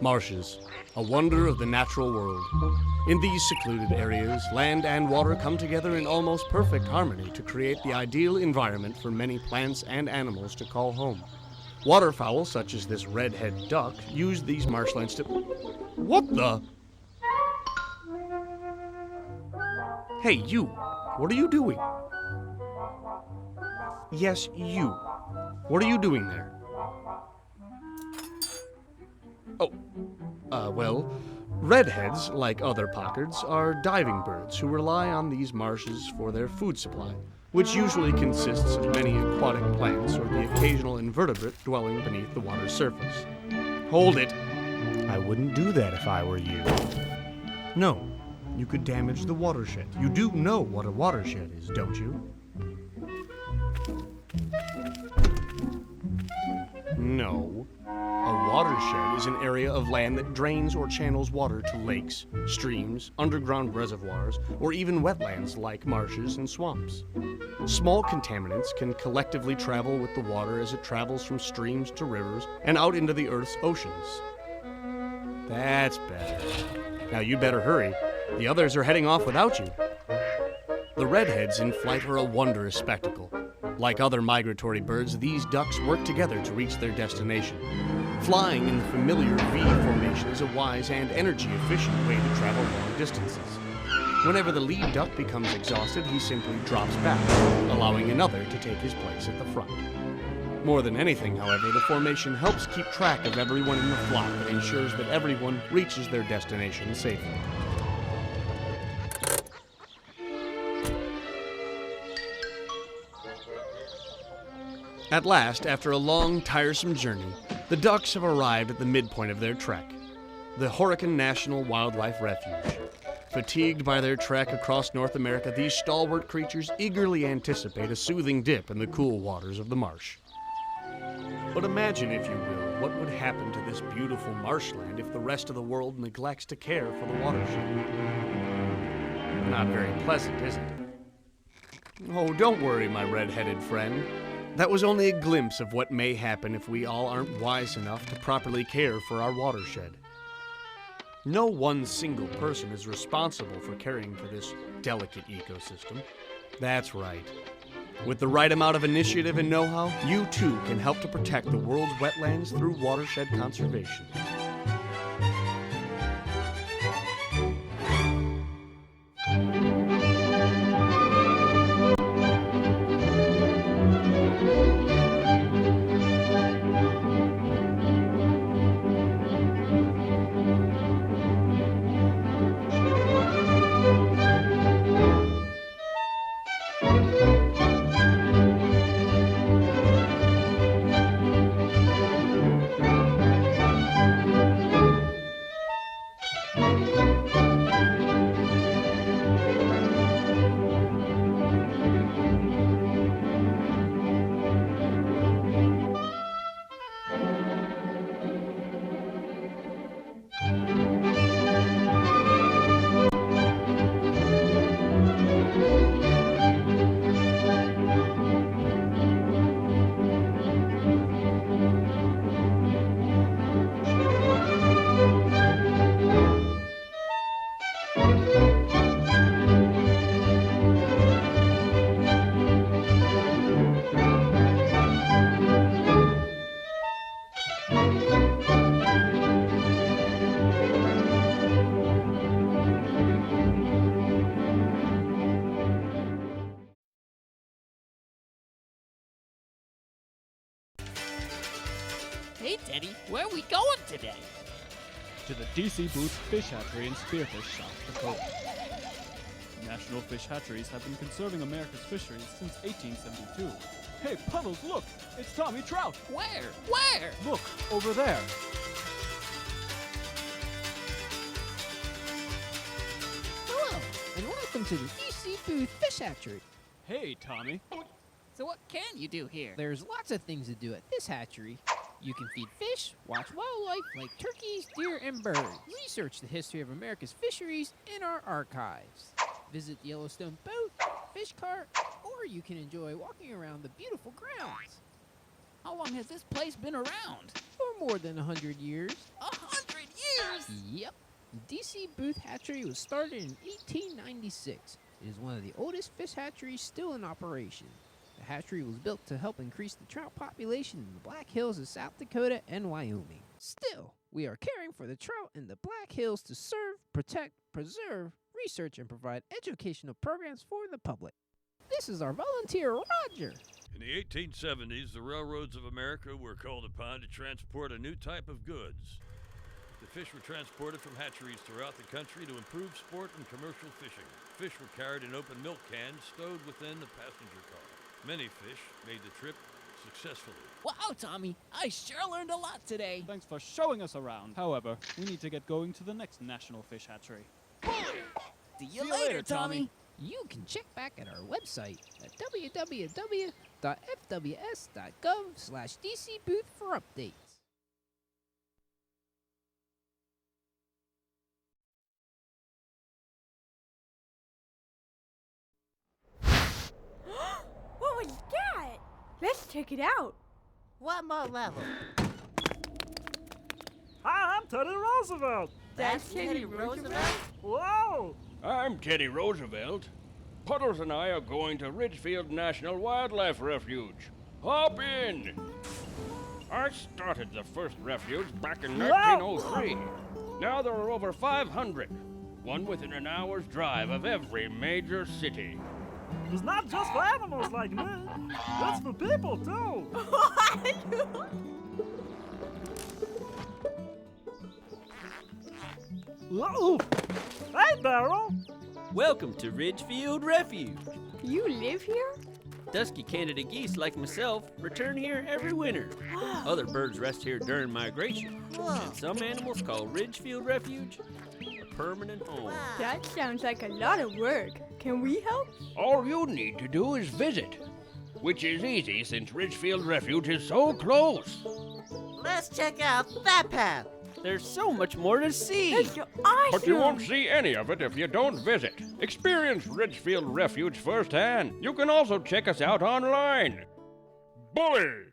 Marshes, a wonder of the natural world. In these secluded areas, land and water come together in almost perfect harmony to create the ideal environment for many plants and animals to call home. Waterfowl, such as this redhead duck, use these marshlands to... What the? Hey, you! What are you doing? Yes, you. What are you doing there? Well, redheads, like other pockards, are diving birds who rely on these marshes for their food supply, which usually consists of many aquatic plants or the occasional invertebrate dwelling beneath the water's surface. Hold it! I wouldn't do that if I were you. No, you could damage the watershed. You do know what a watershed is, don't you? No. A watershed is an area of land that drains or channels water to lakes, streams, underground reservoirs, or even wetlands like marshes and swamps. Small contaminants can collectively travel with the water as it travels from streams to rivers and out into the Earth's oceans. That's better. Now you better hurry. The others are heading off without you. The redheads in flight are a wondrous spectacle. Like other migratory birds, these ducks work together to reach their destination. Flying in the familiar V formation is a wise and energy-efficient way to travel long distances. Whenever the lead duck becomes exhausted, he simply drops back, allowing another to take his place at the front. More than anything, however, the formation helps keep track of everyone in the flock and ensures that everyone reaches their destination safely. At last, after a long, tiresome journey, the ducks have arrived at the midpoint of their trek, the Horicon National Wildlife Refuge. Fatigued by their trek across North America, these stalwart creatures eagerly anticipate a soothing dip in the cool waters of the marsh. But imagine, if you will, what would happen to this beautiful marshland if the rest of the world neglects to care for the watershed. Not very pleasant, is it? Oh, don't worry, my red-headed friend. That was only a glimpse of what may happen if we all aren't wise enough to properly care for our watershed. No one single person is responsible for caring for this delicate ecosystem. That's right. With the right amount of initiative and know-how, you too can help to protect the world's wetlands through watershed conservation. Hey, Teddy, where are we going today? To the D.C. Booth Fish Hatchery in Spearfish, South Dakota. National Fish Hatcheries have been conserving America's fisheries since 1872. Hey, Puddles, look! It's Tommy Trout! Where? Where? Look, over there. Hello, and welcome to the D.C. Booth Fish Hatchery. Hey, Tommy. So what can you do here? There's lots of things to do at this hatchery. You can feed fish, watch wildlife like turkeys, deer, and birds. Research the history of America's fisheries in our archives. visit the Yellowstone boat, fish cart, or you can enjoy walking around the beautiful grounds. How long has this place been around? For more than 100 years. 100 years! Yep. DC Booth Hatchery was started in 1896. It is one of the oldest fish hatcheries still in operation. The hatchery was built to help increase the trout population in the Black Hills of South Dakota and Wyoming. Still, we are caring for the trout in the Black Hills to serve, protect, preserve, research, and provide educational programs for the public. This is our volunteer, Roger. In the 1870s, the railroads of America were called upon to transport a new type of goods. The fish were transported from hatcheries throughout the country to improve sport and commercial fishing. Fish were carried in open milk cans stowed within the passenger car. Many fish made the trip successfully. Wow, Tommy, I sure learned a lot today. Thanks for showing us around. However, we need to get going to the next National Fish Hatchery. See you later, Tommy. You can check back at our website at www.fws.gov/DCBooth for updates. What was that? Let's check it out. One more level. Hi, I'm Teddy Roosevelt. That's Teddy Roosevelt? Whoa! I'm Teddy Roosevelt. Puddles and I are going to Ridgefield National Wildlife Refuge. Hop in! I started the first refuge back in 1903. Now there are over 500, one within an hour's drive of every major city. It's not just for animals like me. It's for people, too. Whoa! Hey, Daryl! Welcome to Ridgefield Refuge. You live here? Dusky Canada geese like myself return here every winter. Other birds rest here during migration. And some animals call Ridgefield Refuge a permanent home. That sounds like a lot of work. Can we help? All you need to do is visit, which is easy since Ridgefield Refuge is so close. Let's check out that path. There's so much more to see. That's awesome. But you won't see any of it if you don't visit. Experience Ridgefield Refuge firsthand. You can also check us out online. Bully!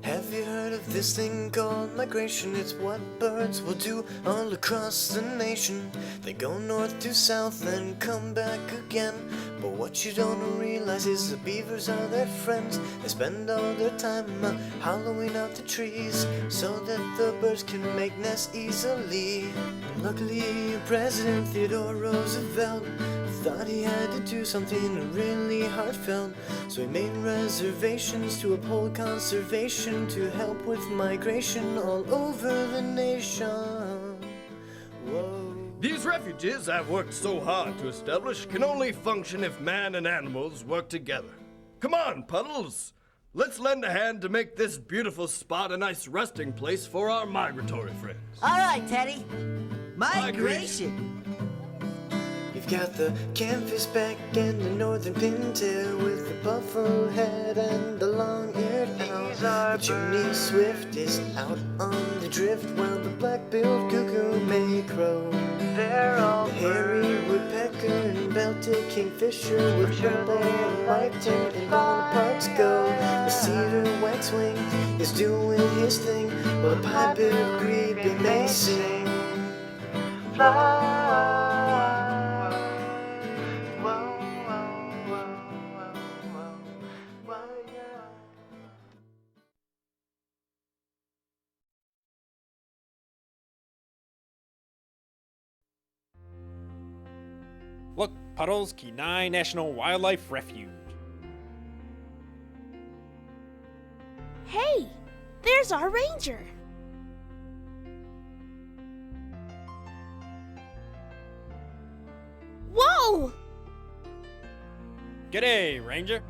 Have you heard of this thing called migration? It's what birds will do all across the nation. They go north to south and come back again. But what you don't realize is the beavers are their friends. They spend all their time hollowing out the trees so that the birds can make nests easily. Luckily, President Theodore Roosevelt thought he had to do something really heartfelt, so he made reservations to uphold conservation to help with migration all over the nation. Whoa. These refuges I've worked so hard to establish can only function if man and animals work together. Come on, Puddles! Let's lend a hand to make this beautiful spot a nice resting place for our migratory friends. All right, Teddy. Migration. You've got the canvasback and the northern pintail with the buffalo head and the long-eared owl. The chimney swift is out on the drift while the black-billed cuckoo may crow. They're all the hairy woodpecker and belted kingfisher with purple and white-tailed and Bonapartes go. The cedar waxwing is doing his thing while the pied-billed grebe may sing. Fly. Look, Puddles, Kenai National Wildlife Refuge. Hey, there's our ranger. no! G'day, Ranger.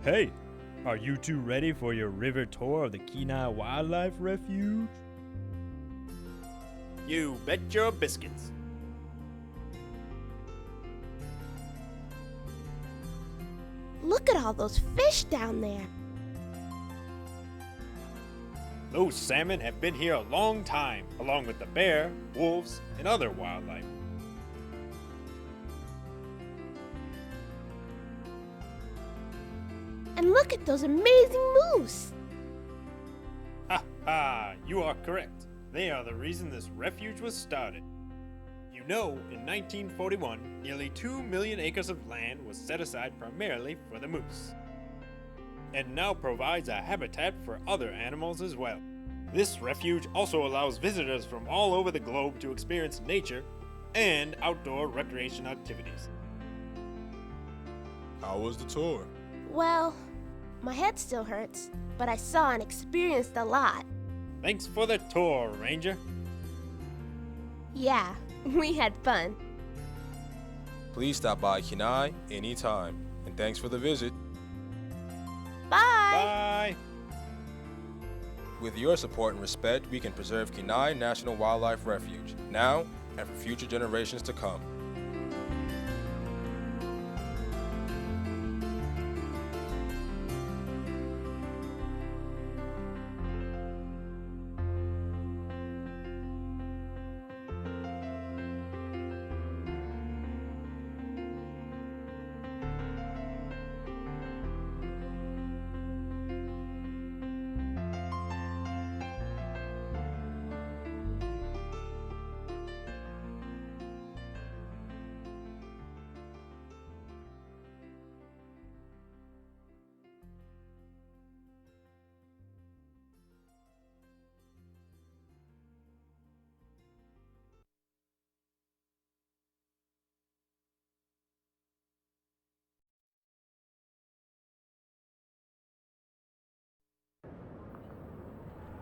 Hey, are you two ready for your river tour of the Kenai Wildlife Refuge? You bet your biscuits. Look at all those fish down there. Those salmon have been here a long time, along with the bear, wolves, and other wildlife. And look at those amazing moose. Ha ha, you are correct. They are the reason this refuge was started. You know, in 1941, nearly 2 million acres of land was set aside primarily for the moose, and now provides a habitat for other animals as well. This refuge also allows visitors from all over the globe to experience nature and outdoor recreation activities. How was the tour? Well, my head still hurts, but I saw and experienced a lot. Thanks for the tour, Ranger. Yeah, we had fun. Please stop by Kenai anytime, and thanks for the visit. Bye! Bye! With your support and respect, we can preserve Kenai National Wildlife Refuge, now and for future generations to come.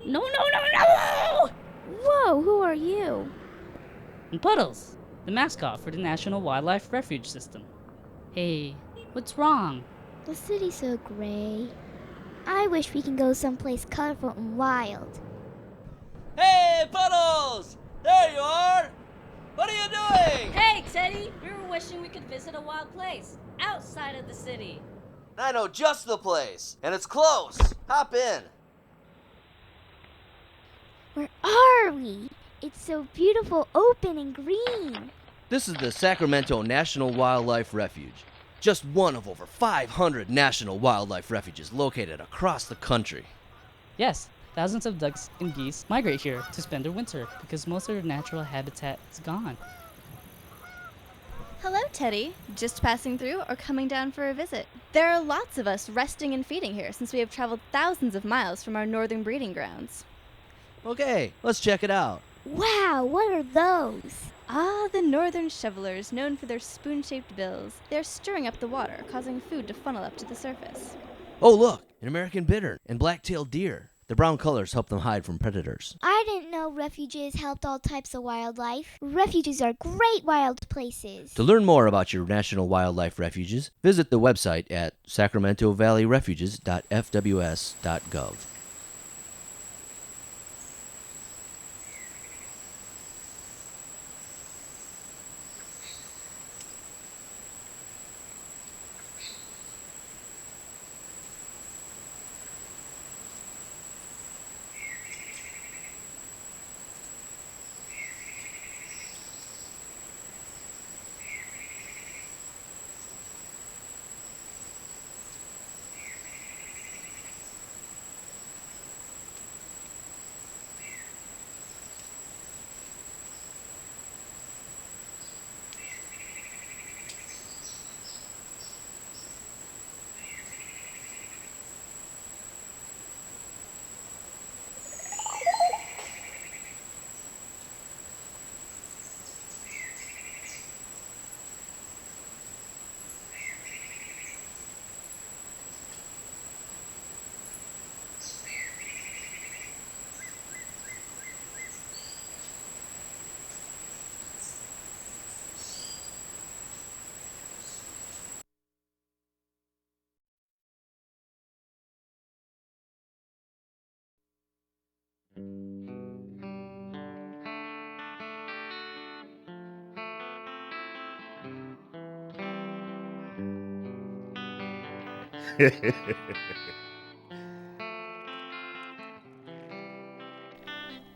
No, no, no, no! Whoa, who are you? And Puddles, the mascot for the National Wildlife Refuge System. Hey, what's wrong? The city's so gray. I wish we can go someplace colorful and wild. Hey, Puddles! There you are! What are you doing? Hey, Teddy! We were wishing we could visit a wild place outside of the city. I know just the place, and it's close. Hop in. Where are we? It's so beautiful, open, and green. This is the Sacramento National Wildlife Refuge. Just one of over 500 national wildlife refuges located across the country. Yes, thousands of ducks and geese migrate here to spend their winter because most of their natural habitat is gone. Hello, Teddy. Just passing through or coming down for a visit? There are lots of us resting and feeding here since we have traveled thousands of miles from our northern breeding grounds. Okay, let's check it out. Wow, what are those? Ah, the northern shovelers, known for their spoon-shaped bills. They're stirring up the water, causing food to funnel up to the surface. Oh, look, an American bittern and black-tailed deer. The brown colors help them hide from predators. I didn't know refuges helped all types of wildlife. Refuges are great wild places. To learn more about your national wildlife refuges, visit the website at sacramentovalleyrefuges.fws.gov.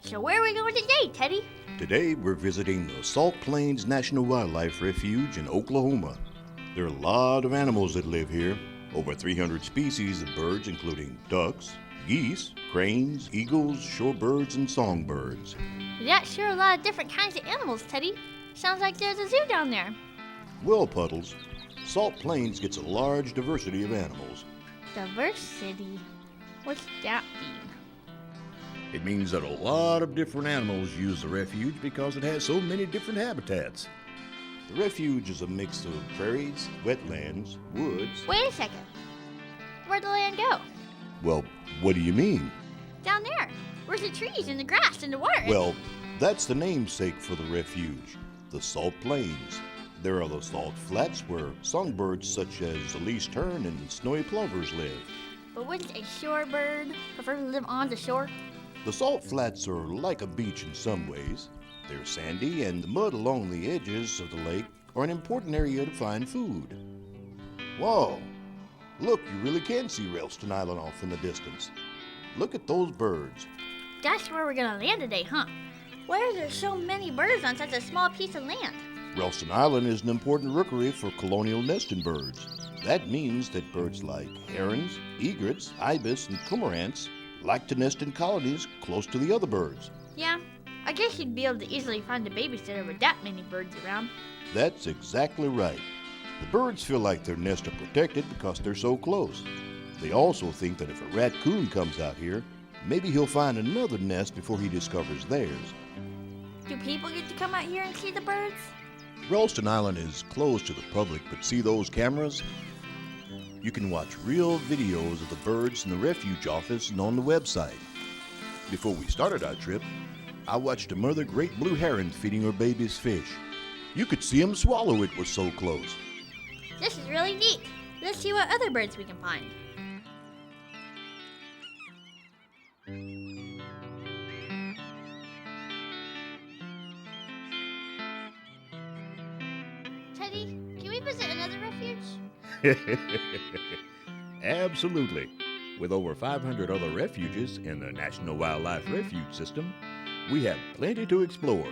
So where are we going today, Teddy? Today, we're visiting the Salt Plains National Wildlife Refuge in Oklahoma. There are a lot of animals that live here, over 300 species of birds, including ducks, geese, cranes, eagles, shorebirds, and songbirds. That's sure a lot of different kinds of animals, Teddy. Sounds like there's a zoo down there. Well, Puddles, Salt Plains gets a large diversity of animals. Diversity? What's that mean? It means that a lot of different animals use the refuge because it has so many different habitats. The refuge is a mix of prairies, wetlands, woods. Wait a second. Where'd the land go? Well, what do you mean? Down there. Where's the trees and the grass and the water? Well, that's the namesake for the refuge, the Salt Plains. There are the salt flats where songbirds such as the least tern and snowy plovers live. But wouldn't a shorebird prefer to live on the shore? The salt flats are like a beach in some ways. They're sandy, and the mud along the edges of the lake are an important area to find food. Whoa! Look, you really can see Ralston Island off in the distance. Look at those birds. That's where we're gonna land today, huh? Why are there so many birds on such a small piece of land? Ralston Island is an important rookery for colonial nesting birds. That means that birds like herons, egrets, ibis, and cormorants like to nest in colonies close to the other birds. Yeah, I guess you'd be able to easily find a babysitter with that many birds around. That's exactly right. The birds feel like their nests are protected because they're so close. They also think that if a raccoon comes out here, maybe he'll find another nest before he discovers theirs. Do people get to come out here and see the birds? Ralston Island is closed to the public, but see those cameras? You can watch real videos of the birds in the refuge office and on the website. Before we started our trip, I watched a mother great blue heron feeding her baby's fish. You could see him swallow, it was so close. This is really neat. Let's see what other birds we can find. Teddy, can we visit another refuge? Absolutely. With over 500 other refuges in the National Wildlife Refuge System, we have plenty to explore.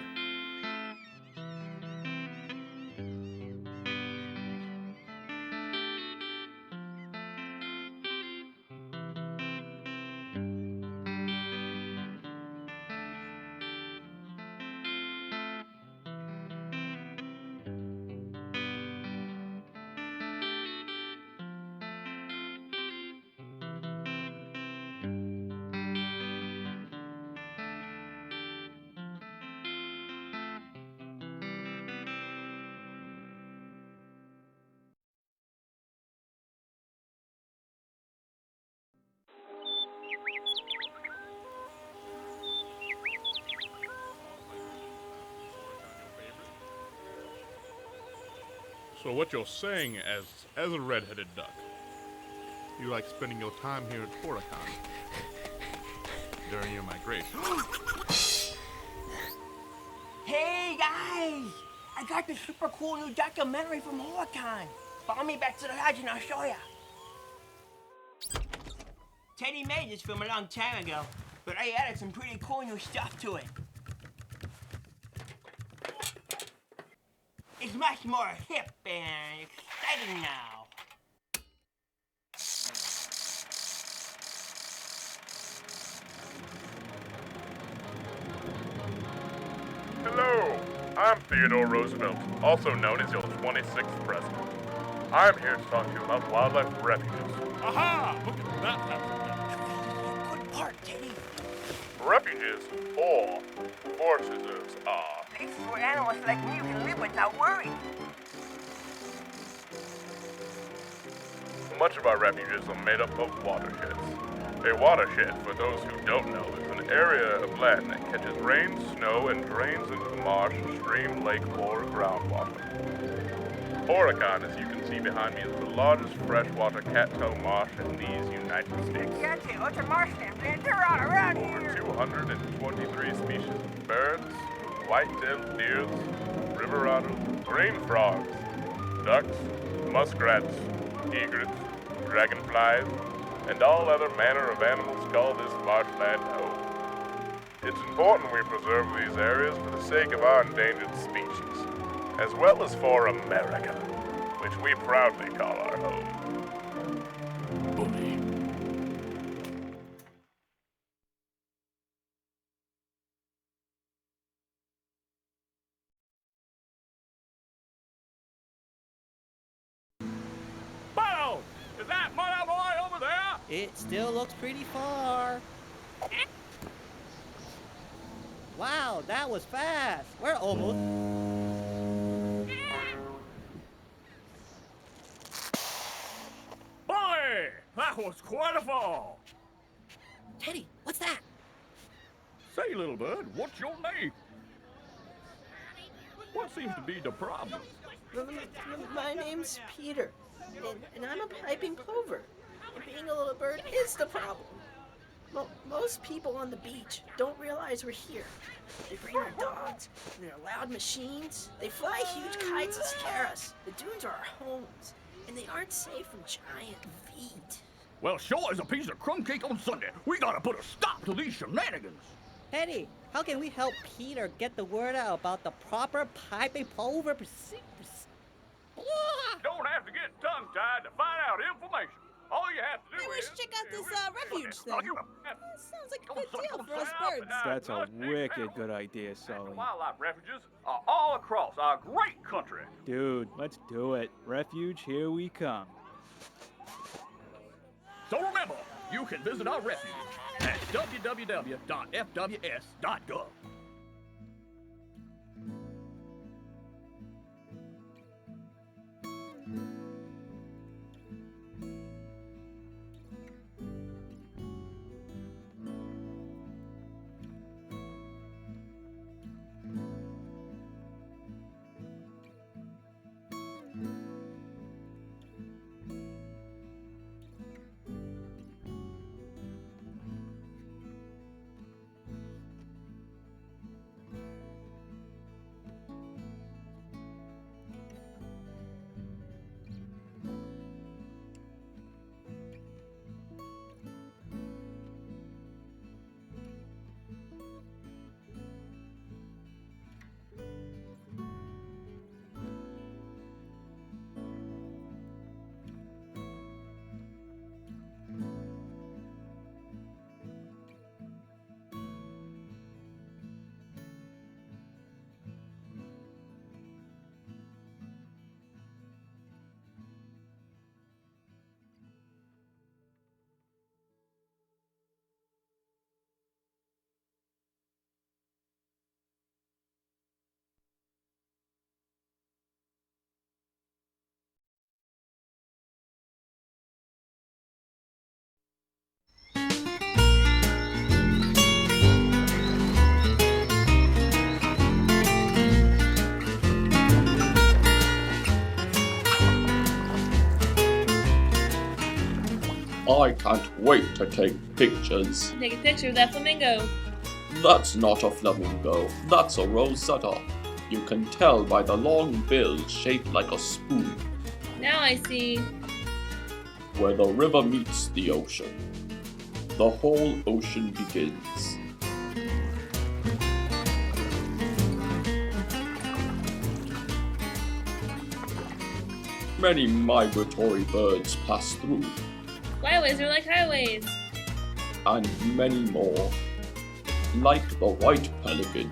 So what you're saying as a red-headed duck, you like spending your time here at Horicon during your migration. Hey guys! I got this super cool new documentary from Horicon. Follow me back to the lodge and I'll show ya. Teddy made this film a long time ago, but I added some pretty cool new stuff to it. It's much more hip and exciting now. Hello, I'm Theodore Roosevelt, also known as your 26th president. I'm here to talk to you about wildlife refuges. Aha! Look at that handsome Good part, Teddy. Refuges, or forest reserves, are Places where animals like me can live without worry. much of our refuges are made up of watersheds. A watershed, for those who don't know, is an area of land that catches rain, snow, and drains into the marsh, stream, lake, or groundwater. Horicon, as you can see behind me, is the largest freshwater cattail marsh in these United States. Exactly, what's a marshland? They're all around here. Over 123 species of birds, white-tailed deers, river otters, green frogs, ducks, muskrats, egrets, dragonflies, and all other manner of animals call this marshland home. It's important we preserve these areas for the sake of our endangered species, as well as for America, which we proudly call our home. Bow! Is that Mother Boy over there? It still looks pretty far. Wow, that was fast. We're almost. Boy! That was quite a fall! Teddy, what's that? Say, little bird, what's your name? What seems to be the problem? My name's Peter, and I'm a piping plover. And being a little bird is the problem. Most people on the beach don't realize we're here. They bring their dogs and their loud machines. They fly huge kites and scare us. The dunes are our homes, and they aren't safe from giant feet. Well, sure as a piece of crumb cake on Sunday. We gotta put a stop to these shenanigans. Teddy, how can we help Peter get the word out about the proper piping plover procedures? Don't have to get tongue-tied to find out information. All you have to do we is... should check out this refuge thing. Sounds like a good deal for us birds. That's a wicked good idea, Sully. Wildlife refuges are all across our great country. Dude, let's do it. Refuge, here we come. So remember, you can visit our refuge at www.fws.gov. I can't wait to take pictures. Take a picture of that flamingo. That's not a flamingo, that's a rosetta. You can tell by the long bill shaped like a spoon. Now I see. Where the river meets the ocean, the whole ocean begins. Many migratory birds pass through, Flyways are like highways. and many more, like the white pelican,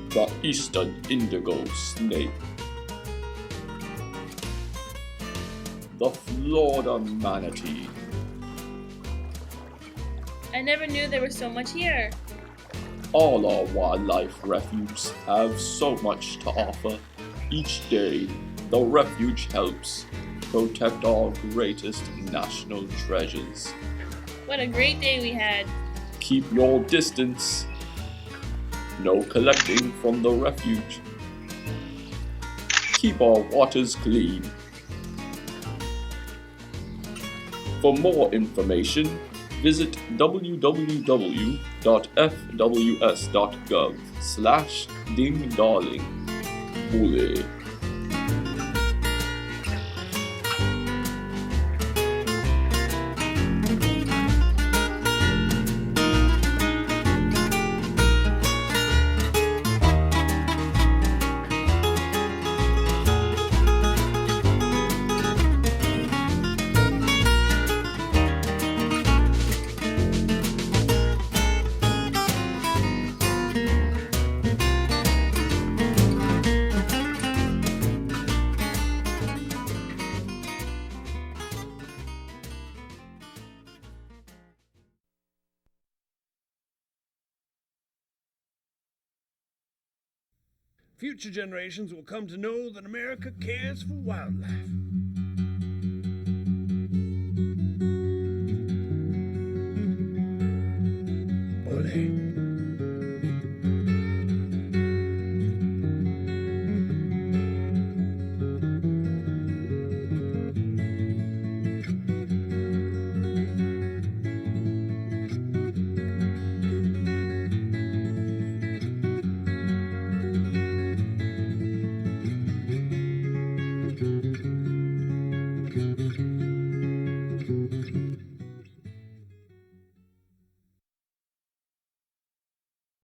the eastern indigo snake, the Florida manatee. I never knew there was so much here. All our wildlife refuges have so much to offer. Each day, the refuge helps protect our greatest national treasures. What a great day we had. Keep your distance. No collecting from the refuge. Keep our waters clean. For more information, visit www.fws.gov/dingdarling. Ole. Future generations will come to know that America cares for wildlife.